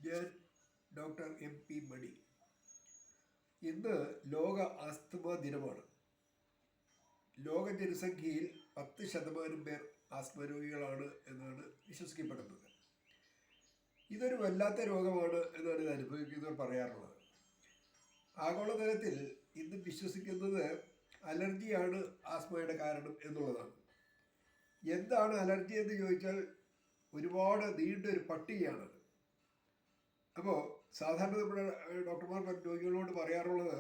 ഞാൻ doctor MP മണി. ഇന്ന് ലോക ആസ്തമ ദിനമാണ്. ലോക ജനസംഖ്യയിൽ 10% പേർ ആസ്മ രോഗികളാണ് എന്നാണ് വിശ്വസിക്കപ്പെടുന്നത്. ഇതൊരു വല്ലാത്ത രോഗമാണ് എന്നാണ് ഇത് അനുഭവിക്കുന്നവർ പറയാറുള്ളത്. ആഗോളതലത്തിൽ ഇന്ന് വിശ്വസിക്കുന്നത് അലർജിയാണ് ആസ്മയുടെ കാരണം എന്നുള്ളതാണ്. എന്താണ് അലർജി എന്ന് ചോദിച്ചാൽ ഒരുപാട് നീണ്ടൊരു പട്ടികയാണത്. അപ്പോൾ സാധാരണ നമ്മുടെ ഡോക്ടർമാർ രോഗികളോട് പറയാറുള്ളത്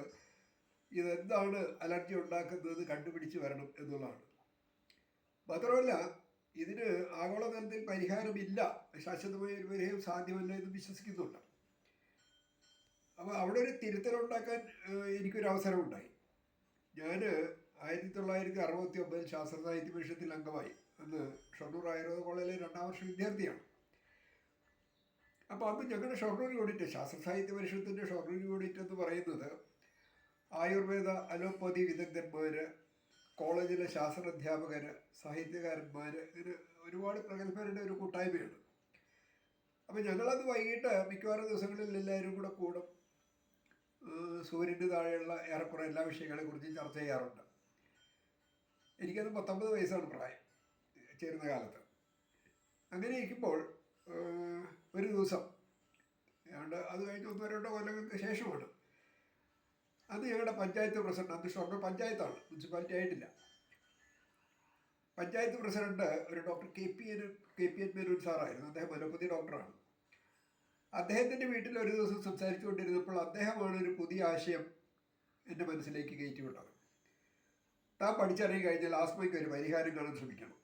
ഇതെന്താണ് അലർജി ഉണ്ടാക്കുന്നത് കണ്ടുപിടിച്ച് വരണം എന്നുള്ളതാണ്. മാത്രമല്ല ഇതിന് ആഗോളതലത്തിൽ പരിഹാരമില്ല, ശാശ്വതമായ ഒരു പരിഹാരം സാധ്യമല്ല എന്ന് വിശ്വസിക്കുന്നുണ്ട്. അപ്പോൾ അവിടെ ഒരു തിരുത്തലുണ്ടാക്കാൻ എനിക്കൊരു അവസരമുണ്ടായി. ഞാൻ 1969 ശാസ്ത്ര സാഹിത്യ പരിഷത്തിൽ അംഗമായി. അന്ന് ഷൊർണൂർ ആയുർവേദ കോളേജിലെ 2ാം വർഷ വിദ്യാർത്ഥിയാണ്. അപ്പോൾ അന്ന് ഞങ്ങളുടെ ഷൊർണൂർ യൂണിറ്റ്, ശാസ്ത്ര സാഹിത്യ പരിഷത്തിൻ്റെ ഷൊർണൂർ യൂണിറ്റ് എന്ന് പറയുന്നത് ആയുർവേദ അലോപ്പതി വിദഗ്ധന്മാർ, കോളേജിലെ ശാസ്ത്രാധ്യാപകർ, സാഹിത്യകാരന്മാർ, ഇങ്ങനെ ഒരുപാട് പ്രഗത്ഭരുടെ ഒരു കൂട്ടായ്മയാണ്. അപ്പോൾ ഞങ്ങളത് വൈകിട്ട് മിക്കവാറും ദിവസങ്ങളിൽ എല്ലാവരും കൂടെ കൂടും. സൂര്യന് താഴെയുള്ള ഏറെക്കുറെ എല്ലാ വിഷയങ്ങളെക്കുറിച്ചും ചർച്ച ചെയ്യാറുണ്ട്. എനിക്കത് 19 വയസ്സാണ് പ്രായം ചേരുന്ന കാലത്ത്. അങ്ങനെ ഇരിക്കുമ്പോൾ ഒരു ദിവസം ഏതാണ്ട് അത് കഴിഞ്ഞ് 1-2 കൊല്ലങ്ങൾക്ക് ശേഷമാണ്, അന്ന് ഞങ്ങളുടെ പഞ്ചായത്ത് പ്രസിഡന്റ്, അന്ന് ഷൊർണൂർ പഞ്ചായത്താണ്, മുനിസിപ്പാലിറ്റി ആയിട്ടില്ല, പഞ്ചായത്ത് പ്രസിഡന്റ് ഒരു ഡോക്ടർ KPN മേനോൻ സാറായിരുന്നു. അദ്ദേഹം അലോപ്പതി ഡോക്ടറാണ്. അദ്ദേഹത്തിൻ്റെ വീട്ടിൽ ഒരു ദിവസം സംസാരിച്ചുകൊണ്ടിരുന്നപ്പോൾ അദ്ദേഹമാണ് ഒരു പുതിയ ആശയം എൻ്റെ മനസ്സിലേക്ക് കയറ്റിവിട്ടത്. താൻ പഠിച്ചിറങ്ങി കഴിഞ്ഞാൽ ആസ്മയ്ക്ക് ഒരു പരിഹാരം കാണാൻ ശ്രമിക്കണം.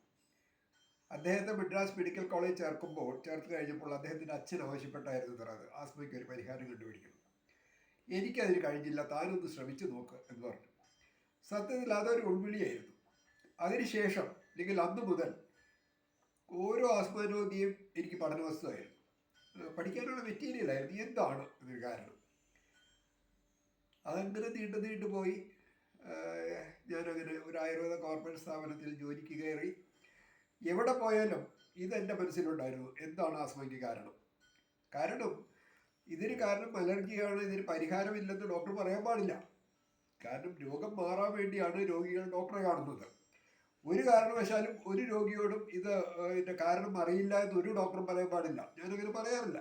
അദ്ദേഹത്തെ മദ്രാസ് മെഡിക്കൽ കോളേജ് ചേർത്ത് കഴിഞ്ഞപ്പോൾ അദ്ദേഹത്തിൻ്റെ അച്ഛൻ ആവശ്യപ്പെട്ടായിരുന്നു അത്, ആസ്മയ്ക്ക് ഒരു പരിഹാരം കണ്ടുപിടിക്കണം. എനിക്കതിന് കഴിഞ്ഞില്ല, താനൊന്ന് ശ്രമിച്ചു നോക്ക് എന്ന് പറഞ്ഞു. സത്യത്തിൽ അതൊരു ഉൾവിളിയായിരുന്നു. അതിനുശേഷം അല്ലെങ്കിൽ അന്ന് മുതൽ ഓരോ ആസ്മ രോഗിയും എനിക്ക് പഠനവസ്തുവായിരുന്നു, പഠിക്കാനുള്ള മെറ്റീരിയലായിരുന്നു. എന്താണ് ഇതിന് കാരണം? അതങ്ങനെ നീണ്ടു പോയി. ഞാനങ്ങനെ ഒരു ആയുർവേദ കോർപ്പറേറ്റ് സ്ഥാപനത്തിൽ ജോലിക്ക് കയറി. എവിടെ പോയാലും ഇതെൻ്റെ മനസ്സിലുണ്ടായിരുന്നു, എന്താണ് ആസ്മയ്ക്ക് കാരണം ഇതിന് കാരണം അലർജിയാണ്, ഇതിന് പരിഹാരമില്ലെന്ന് ഡോക്ടർ പറയാൻ പാടില്ല. കാരണം രോഗം മാറാൻ വേണ്ടിയാണ് രോഗികൾ ഡോക്ടറെ കാണുന്നത്. ഒരു കാരണവശാലും ഒരു രോഗിയോടും ഇതിൻ്റെ കാരണം അറിയില്ല എന്ന് ഒരു ഡോക്ടറും പറയാൻ പാടില്ല. ഞാനങ്ങനെ പറയാറില്ല.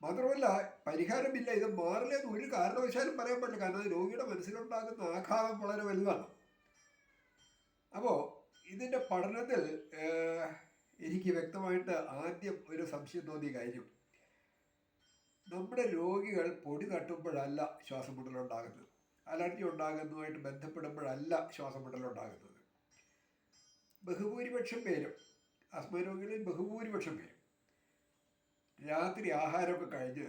മാത്രമല്ല പരിഹാരമില്ല, ഇത് മാറില്ല എന്ന് ഒരു കാരണവശാലും പറയാൻ പാടില്ല. കാരണം അത് രോഗിയുടെ മനസ്സിലുണ്ടാകുന്ന ആഘാതം വളരെ വലുതാണ്. അപ്പോൾ ഇതിൻ്റെ പഠനത്തിൽ എനിക്ക് വ്യക്തമായിട്ട് ആദ്യം ഒരു സംശയം തോന്നിയ കാര്യം, നമ്മുടെ രോഗികൾ പൊടി തട്ടുമ്പോഴല്ല ശ്വാസം മുട്ടലുണ്ടാകുന്നത്, അലർജി ഉണ്ടാകുന്നതുമായിട്ട് ബന്ധപ്പെടുമ്പോഴല്ല ശ്വാസം മുട്ടലുണ്ടാകുന്നത്. ബഹുഭൂരിപക്ഷം പേരും, ആസ്മ രോഗികളിൽ ബഹുഭൂരിപക്ഷം പേരും രാത്രി ആഹാരമൊക്കെ കഴിഞ്ഞ്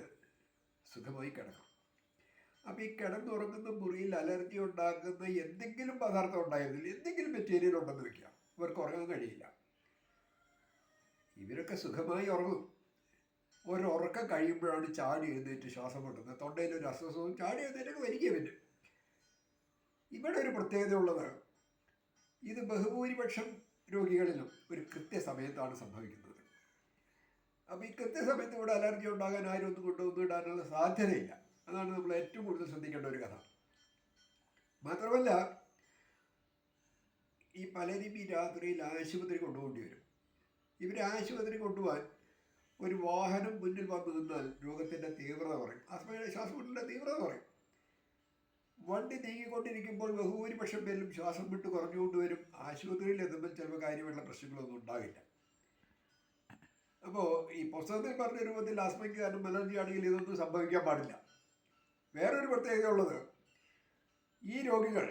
സുഖമായി കിടക്കും. അപ്പോൾ ഈ കിടന്നുറങ്ങുന്ന മുറിയിൽ അലർജി ഉണ്ടാക്കുന്ന എന്തെങ്കിലും പദാർത്ഥം ഉണ്ടായിരുന്നില്ല, എന്തെങ്കിലും മെറ്റീരിയൽ ഉണ്ടെന്ന് വയ്ക്കുക, ഇവർക്ക് ഉറങ്ങാൻ കഴിയില്ല. ഇവരൊക്കെ സുഖമായി ഉറങ്ങും. ഒരുറക്കം കഴിയുമ്പോഴാണ് ചാടി എഴുന്നേറ്റ് ശ്വാസം മുട്ടുന്നത്, തൊണ്ടയിലൊരു അസ്വസ്ഥവും ചാടി എഴുന്നേറ്റൊക്കെ വരികയും പറ്റും. ഇവിടെ ഒരു പ്രത്യേകത ഉള്ളത്, ഇത് ബഹുഭൂരിപക്ഷം രോഗികളിലും ഒരു കൃത്യസമയത്താണ് സംഭവിക്കുന്നത്. അപ്പോൾ ഈ കൃത്യസമയത്ത് ഇവിടെ അലർജി ഉണ്ടാകാൻ ആരും ഒന്നും കൊണ്ടുവന്ന് ഇടാനുള്ള സാധ്യതയില്ല. അതാണ് നമ്മൾ ഏറ്റവും കൂടുതൽ ശ്രദ്ധിക്കേണ്ട ഒരു കഥ. മാത്രമല്ല ഈ പലരും ഈ രാത്രിയിൽ ആശുപത്രി കൊണ്ടുപോകേണ്ടി വരും. ഇവരെ ആശുപത്രി കൊണ്ടുപോകാൻ ഒരു വാഹനം മുന്നിൽ വന്നു നിന്നാൽ രോഗത്തിൻ്റെ തീവ്രത പറയും, ആസ്മയുടെ ശ്വാസമുട്ടലിൻ്റെ തീവ്രത പറയും. വണ്ടി നീങ്ങിക്കൊണ്ടിരിക്കുമ്പോൾ ബഹുഭൂരിപക്ഷം പേരിലും ശ്വാസം വിട്ട് കുറഞ്ഞുകൊണ്ടുവരും. ആശുപത്രിയിൽ എത്തുമ്പോൾ ചിലപ്പോൾ കാര്യമായിട്ടുള്ള പ്രശ്നങ്ങളൊന്നും ഉണ്ടാകില്ല. അപ്പോൾ ഈ പുസ്തകത്തിൽ പറഞ്ഞ രൂപത്തിൽ ആസ്മയ്ക്ക് കാരണം അലർജി ആണെങ്കിൽ ഇതൊന്നും സംഭവിക്കാൻ പാടില്ല. വേറൊരു പ്രത്യേകത ഉള്ളത്, ഈ രോഗികൾ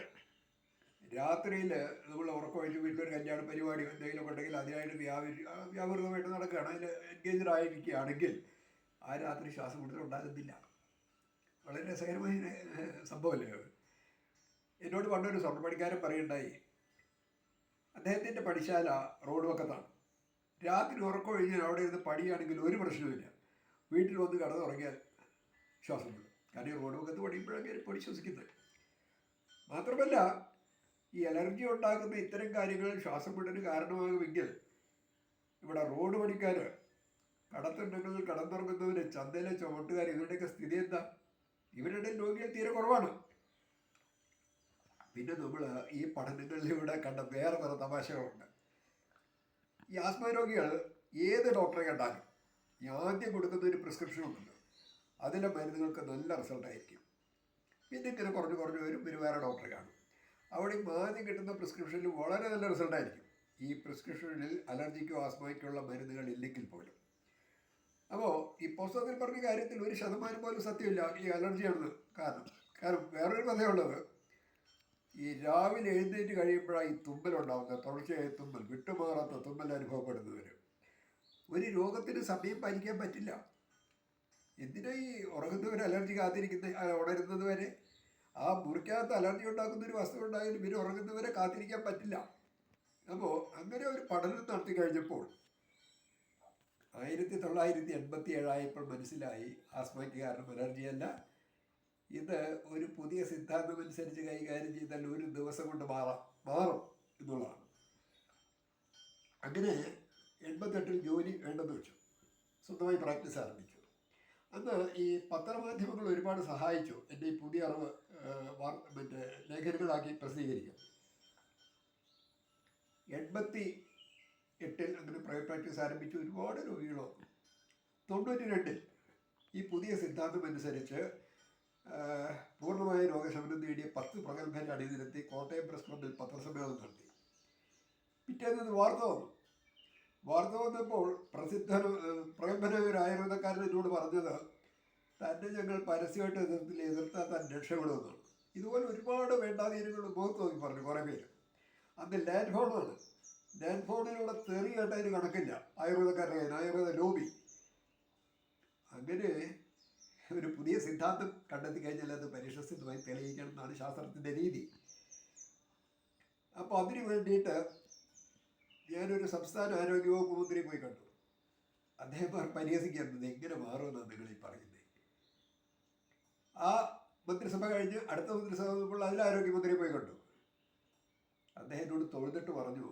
രാത്രിയിൽ നമ്മൾ ഉറക്കമൊഴിച്ച് വീട്ടിലൊരു കല്യാണ പരിപാടി എന്തെങ്കിലുമൊക്കെ ഉണ്ടെങ്കിൽ അതിനായിട്ട് വ്യാപൃതമായിട്ട് നടക്കുകയാണ്, അതിൽ എൻഗേജ്ഡ് ആയിരിക്കുകയാണെങ്കിൽ ആ രാത്രി ശ്വാസം മുട്ടൽ ഉണ്ടാകുന്നില്ല. വളരെ രസകരമായ സംഭവമല്ലേ അത്. എന്നോട് പണ്ടൊരു സ്വർണ്ണപ്പണിക്കാരൻ പറയുണ്ടായി, അദ്ദേഹത്തിൻ്റെ പണിശാല റോഡ് പക്കത്താണ്. രാത്രി ഉറക്കം കഴിഞ്ഞാൽ അവിടെ ഇരുന്ന് പണിയാണെങ്കിൽ ഒരു പ്രശ്നവുമില്ല, വീട്ടിൽ വന്ന് കിടന്നുറങ്ങിയാൽ ശ്വാസം വിടും. കാരണം റോഡ് പക്കത്ത് പണിയുമ്പോഴൊക്കെ പൊടി ശ്വസിക്കുന്നത്. മാത്രമല്ല ഈ അലർജി ഉണ്ടാക്കുന്ന ഇത്തരം കാര്യങ്ങൾ ശ്വാസം വിടലിന് കാരണമാകുമെങ്കിൽ ഇവിടെ റോഡ് പണിക്കാർ കടത്തുണ്ടെങ്കിൽ കടന്നുറങ്ങുന്നവര്, ചന്തയിലെ ചുമട്ടുകാർ, ഇവരുടെയൊക്കെ സ്ഥിതി എന്താ? ഇവരുടെ രോഗികൾ തീരെ കുറവാണ്. പിന്നെ നമ്മൾ ഈ പഠനങ്ങളിലൂടെ കണ്ട വേറെ വേറെ തമാശകളുണ്ട്. ഈ ആസ്മ രോഗികൾ ഏത് ഡോക്ടറെ കണ്ടാലും ആദ്യം കൊടുക്കുന്ന ഒരു പ്രിസ്ക്രിപ്ഷൻ ഉണ്ടല്ലോ, അതിലെ മരുന്നുകൾക്ക് നല്ല റിസൾട്ടായിരിക്കും. പിന്നെ ഇങ്ങനെ കുറഞ്ഞു കുറഞ്ഞു വരും, പിന്നെ വേറെ ഡോക്ടറെ കാണും. അവിടെ ആദ്യം കിട്ടുന്ന പ്രിസ്ക്രിപ്ഷനിൽ വളരെ നല്ല റിസൾട്ടായിരിക്കും. ഈ പ്രിസ്ക്രിപ്ഷനിൽ അലർജിക്കോ ആസ്മയ്ക്കുള്ള മരുന്നുകൾ ഇല്ലെങ്കിൽ പോലും. അപ്പോൾ ഈ പുസ്തകത്തിൽ പറഞ്ഞ കാര്യത്തിൽ 1% പോലും സത്യമില്ല ഈ അലർജിയാണെന്ന്. കാരണം വേറൊരു കഥയുള്ളത്, ഈ രാവിലെ എഴുന്നേറ്റ് കഴിയുമ്പോഴാണ് ഈ തുമ്മലുണ്ടാവുന്നത്, തുടർച്ചയായ തുമ്മൽ, വിട്ടുമാറാത്ത തുമ്മൽ അനുഭവപ്പെടുന്നവർ. ഒരു രോഗത്തിന് സമയം പാലിക്കാൻ പറ്റില്ല. എന്തിനാ ഈ ഉറങ്ങുന്നവർ അലർജി ഉണരുന്നത് വരെ? ആ മുറിക്കകത്ത് അലർജി ഉണ്ടാക്കുന്ന ഒരു വസ്തു ഉണ്ടായാലും പിന്നെ ഉറങ്ങുന്നവരെ കാത്തിരിക്കാൻ പറ്റില്ല. അപ്പോൾ അങ്ങനെ ഒരു പഠനം നടത്തി കഴിഞ്ഞപ്പോൾ 1987 മനസ്സിലായി ആസ്മയ്ക്ക് കാരണം അലർജിയല്ല, ഇത് ഒരു പുതിയ സിദ്ധാന്തം അനുസരിച്ച് കൈകാര്യം ചെയ്താൽ ഒരു ദിവസം കൊണ്ട് മാറും എന്നുള്ളതാണ്. അങ്ങനെ 88 ജോലി വേണ്ടെന്ന് വെച്ചു, സ്വന്തമായി പ്രാക്ടീസ് ആരംഭിച്ചു. അന്ന് ഈ പത്രമാധ്യമങ്ങൾ ഒരുപാട് സഹായിച്ചു എൻ്റെ ഈ പുതിയ അറിവ് ലേഖനങ്ങളാക്കി പ്രസിദ്ധീകരിക്കും. 88 അങ്ങനെ പ്രൈവറ്റ് പ്രാക്ടീസ് ആരംഭിച്ചു. ഒരുപാട് രോഗികൾ വന്നു. 92 ഈ പുതിയ സിദ്ധാന്തം അനുസരിച്ച് പൂർണ്ണമായ രോഗശമനം നേടിയ 10 പ്രഗത്ഭരെ അണിനിരത്തി കോട്ടയം പ്രസ് ക്ലബിൽ പത്രസമ്മേളനം നടത്തി. പിറ്റേന്ന് വാർത്ത വന്നപ്പോൾ പ്രഗത്ഭനായ ഒരു ആയുർവേദക്കാരൻ എന്നോട് പറഞ്ഞത്, തന്നെ ഞങ്ങൾ പരസ്യമായിട്ട് എതിർത്താൽ താൻ രക്ഷപ്പെടുമെന്നാണ്. ഇതുപോലെ ഒരുപാട് വേണ്ടാതീരങ്ങൾ മുഖത്ത് നോക്കി പറഞ്ഞു കുറേ പേര്. അന്ന് ലാൻഡ് ഫോണാണ്. ലാൻഡ് ഫോണിലൂടെ തെറി കേട്ടതിന് കണക്കില്ല ആയുർവേദക്കാരുടെ ആയുർവേദ ലോബി. അങ്ങനെ ഒരു പുതിയ സിദ്ധാന്തം കണ്ടെത്തി കഴിഞ്ഞാൽ അത് പരീക്ഷണസിദ്ധമായി തെളിയിക്കണം എന്നാണ് ശാസ്ത്രത്തിൻ്റെ രീതി. അപ്പോൾ അതിനു വേണ്ടിയിട്ട് ഞാനൊരു സംസ്ഥാന ആരോഗ്യവകുപ്പ് മന്ത്രിയെ പോയി കണ്ടു. അദ്ദേഹം പരിഹസിക്കുന്നത് എങ്ങനെ മാറുമെന്നാണ് നിങ്ങൾ ഈ പറയുന്നത്. ആ മന്ത്രിസഭ കഴിഞ്ഞ് അടുത്ത മന്ത്രിസഭ വന്നപ്പോൾ അതിൽ ആരോഗ്യമന്ത്രിയെ പോയി കണ്ടു. അദ്ദേഹത്തോട് തൊഴുതിട്ട് പറഞ്ഞു,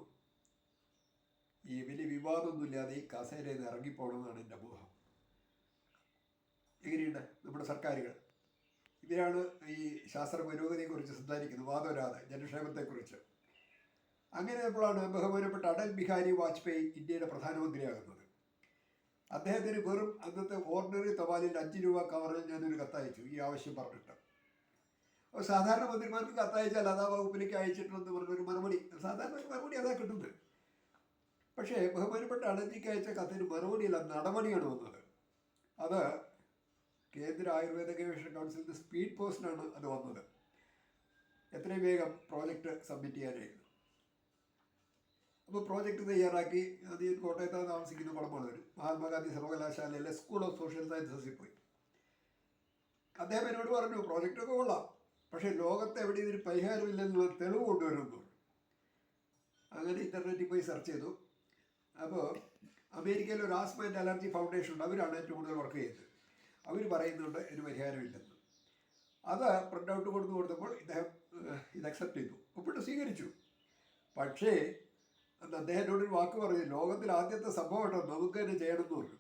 ഈ വലിയ വിവാദമൊന്നുമില്ലാതെ ഈ കസേരയിൽ നിന്ന് ഇറങ്ങിപ്പോകണമെന്നാണ് എൻ്റെ മോഹം. എങ്ങനെയുണ്ട് നമ്മുടെ സർക്കാരുകൾ? ഇവരാണ് ഈ ശാസ്ത്ര പുരോഗതിയെക്കുറിച്ച് സംസാരിക്കുന്നത്, വാദവരാതെ ജനക്ഷേമത്തെക്കുറിച്ച്. അങ്ങനെ എപ്പോഴാണ് ബഹുമാനപ്പെട്ട അടൽ ബിഹാരി വാജ്പേയി ഇന്ത്യയുടെ പ്രധാനമന്ത്രിയാകുന്നത്. അദ്ദേഹത്തിന് വെറും അന്നത്തെ ഓർഡിനറി തപാലിൽ 5 രൂപ കവറിൽ ഞാനൊരു കത്തയച്ചു ഈ ആവശ്യം പറഞ്ഞിട്ട്. അപ്പോൾ സാധാരണ മന്ത്രിമാർക്ക് കത്തയച്ചാൽ അതാ വകുപ്പിലേക്ക് അയച്ചിട്ടുണ്ടെന്ന് പറഞ്ഞൊരു മറുപടി, സാധാരണ ഒരു മറുപടി അതാ കിട്ടുന്നത്. പക്ഷേ ബഹുമാനപ്പെട്ട അടൽജിക്ക് അയച്ച കത്തിന് മറുപടിയല്ല, നടപടിയാണ് വന്നത്. അത് കേന്ദ്ര ആയുർവേദ ഗവേഷണ കൗൺസിലിൻ്റെ സ്പീഡ് പോസ്റ്റിനാണ് അത് വന്നത്. എത്രയും വേഗം പ്രോജക്റ്റ് സബ്മിറ്റ് ചെയ്യാനായിരുന്നു. അപ്പോൾ പ്രോജക്റ്റ് തയ്യാറാക്കി അത് കോട്ടയത്താണ് താമസിക്കുന്ന കുളമ്പളൂർ മഹാത്മാഗാന്ധി സർവകലാശാലയിലെ സ്കൂൾ ഓഫ് സോഷ്യൽ സയൻസസിൽ പോയി. അദ്ദേഹം എന്നോട് പറഞ്ഞു, പ്രോജക്റ്റൊക്കെ കൊള്ളാം, പക്ഷേ ലോകത്ത് എവിടെ ഇതിന് പരിഹാരമില്ലെന്നുള്ള തെളിവ് കൊണ്ടുവരുന്നു. അങ്ങനെ ഇൻ്റർനെറ്റിൽ പോയി സെർച്ച് ചെയ്തു. അപ്പോൾ അമേരിക്കയിൽ ഒരു ആസ്മ ആൻഡ് അലർജി ഫൗണ്ടേഷൻ ഉണ്ട്, അവരാണ് ഏറ്റവും കൂടുതൽ വർക്ക് ചെയ്തത്. അവർ പറയുന്നുണ്ട് ഇതിന് പരിഹാരമില്ലെന്ന്. അത് പ്രിൻ്റ് ഔട്ട് കൊടുത്തപ്പോൾ ഇദ്ദേഹം ഇത് അക്സെപ്റ്റ് ചെയ്തു, ഒപ്പിട്ട് സ്വീകരിച്ചു. പക്ഷേ അന്ന് അദ്ദേഹത്തിനോടൊരു വാക്ക് പറഞ്ഞു, ലോകത്തിൽ ആദ്യത്തെ സംഭവം കേട്ടോ, നമുക്ക് തന്നെ ചെയ്യണമെന്ന് പറഞ്ഞു.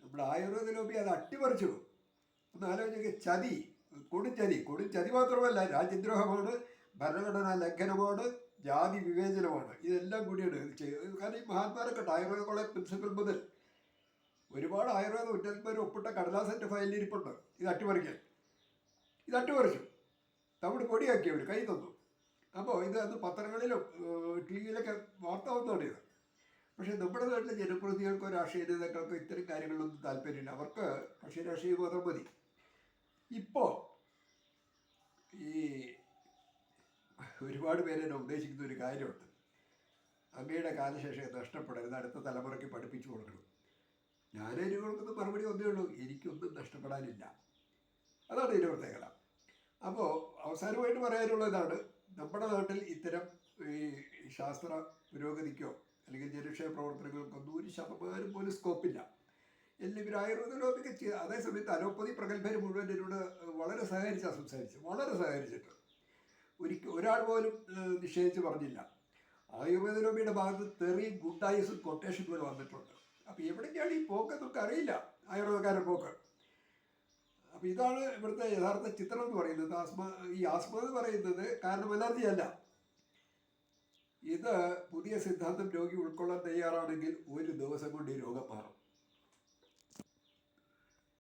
നമ്മുടെ ആയുർവേദ ലോബി അത് അട്ടിമറിച്ചു. ഒന്ന് ആലോചിക്കുക, കൊടുംചതി മാത്രമല്ല, രാജ്യദ്രോഹമാണ്, ഭരണഘടനാ ലംഘനമാണ്, ജാതി വിവേചനമാണ്, ഇതെല്ലാം കൂടിയാണ് ഇത് ചെയ്തത്. കാരണം ഈ മഹാത്മാരൊക്കെ ആയുർവേദ കോളേജ് പ്രിൻസിപ്പൽ മുതൽ ഒരുപാട് ആയുർവേദ ഉന്നതന്മാർ ഒപ്പിട്ട കടലാസിൻ്റെ ഫയലിരിപ്പുണ്ട് ഇത് അട്ടിമറിച്ചു, തവിട് പൊടിയാക്കി അവർ കൈ തന്നു. അപ്പോൾ ഇത് അന്ന് പത്രങ്ങളിലും ടി വിയിലൊക്കെ വാർത്ത വന്നതാണ് ഇത്. പക്ഷേ നമ്മുടെ നാട്ടിലെ ജനപ്രതിനിധികൾക്കോ രാഷ്ട്രീയ നേതാക്കൾക്കോ ഇത്തരം കാര്യങ്ങളിലൊന്നും താല്പര്യമില്ല. അവർക്ക് പക്ഷേ രാഷ്ട്രീയ മാത്രം മതി. ഇപ്പോൾ ഈ ഒരുപാട് പേരെ ഉദ്ദേശിക്കുന്ന ഒരു കാര്യമുണ്ട്, അങ്ങയുടെ കാലശേഷം നഷ്ടപ്പെടരുത്, അടുത്ത തലമുറയ്ക്ക് പഠിപ്പിച്ചു കൊടുക്കണം. ഞാനതിന് കൊടുക്കുന്ന മറുപടി ഒന്നേ ഉള്ളൂ, എനിക്കൊന്നും നഷ്ടപ്പെടാനില്ല. അതാണ് ഇതിൻ്റെ പ്രത്യേകത. അപ്പോൾ അവസാനമായിട്ട് പറയാനുള്ളതാണ്, നമ്മുടെ നാട്ടിൽ ഇത്തരം ഈ ശാസ്ത്ര പുരോഗതിക്കോ അല്ലെങ്കിൽ ജനക്ഷേമ പ്രവർത്തനങ്ങൾക്കൊന്നും 1% പോലും സ്കോപ്പില്ല. എല്ലാം ഇവർ ആയുർവേദ ലോബിക്ക് അതേസമയത്ത് അലോപ്പതി പ്രഗത്ഭർ മുഴുവൻ എന്നോട് വളരെ സഹകരിച്ചിട്ട് ഒരാൾ പോലും നിഷേധിച്ച് പറഞ്ഞില്ല. ആയുർവേദ ലോബിയുടെ ഭാഗത്ത് തെറിയും ഗുണ്ടായുസും കൊട്ടേഷൻ പോലെ വന്നിട്ടുണ്ട്. അപ്പോൾ എവിടേക്കാണ് ഈ പോക്ക് നമുക്ക് അറിയില്ല, ആയുർവേദക്കാരുടെ പോക്ക്. അപ്പോൾ ഇതാണ് ഇവിടുത്തെ യഥാർത്ഥ ചിത്രം എന്ന് പറയുന്നത്. ഈ ആസ്മ എന്ന് പറയുന്നത് കാരണം അലർജി അല്ല. ഇത് പുതിയ സിദ്ധാന്തം രോഗി ഉൾക്കൊള്ളാൻ തയ്യാറാണെങ്കിൽ ഒരു ദിവസം കൊണ്ട് ഈ രോഗം മാറും.